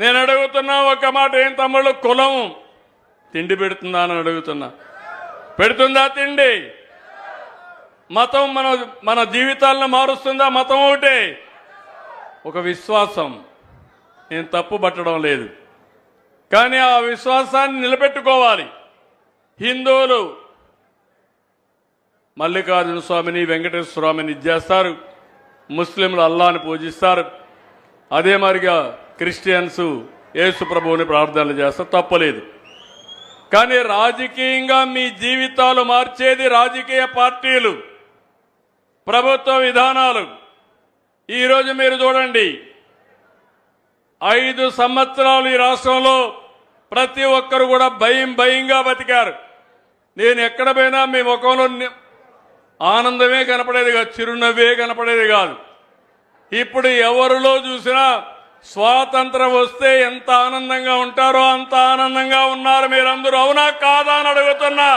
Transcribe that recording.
నేను అడుగుతున్నా ఒక మాట, ఏం తమ్ముళ్ళు, కులం తిండి పెడుతుందా అని అడుగుతున్నా. పెడుతుందా తిండి? మతం మన జీవితాలను మారుస్తుందా? మతం ఒకటే, ఒక విశ్వాసం. నేను తప్పు పట్టడం లేదు, కానీ ఆ విశ్వాసాన్ని నిలబెట్టుకోవాలి. హిందువులు మల్లికార్జున స్వామిని, వెంకటేశ్వర స్వామిని చేస్తారు, ముస్లింలు అల్లాని పూజిస్తారు, అదే మరిగా క్రిస్టియన్స్ యేసు ప్రభువుని ప్రార్థనలు చేస్తారు, తప్పలేదు. కానీ రాజకీయంగా మీ జీవితాలు మార్చేది రాజకీయ పార్టీలు, ప్రభుత్వ విధానాలు. ఈరోజు మీరు చూడండి, 5 సంవత్సరాలు ఈ రాష్ట్రంలో ప్రతి ఒక్కరు కూడా భయంగా బతికారు. నేను ఎక్కడ పోయినా మీ ముఖంలో ఆనందమే కనపడేది కాదు, చిరునవ్వే కనపడేది కాదు. ఇప్పుడు ఎవరిలో చూసినా స్వాతంత్రం వస్తే ఎంత ఆనందంగా ఉంటారో అంత ఆనందంగా ఉన్నారు మీరందరూ. అవునా కాదా అని అడుగుతున్నా.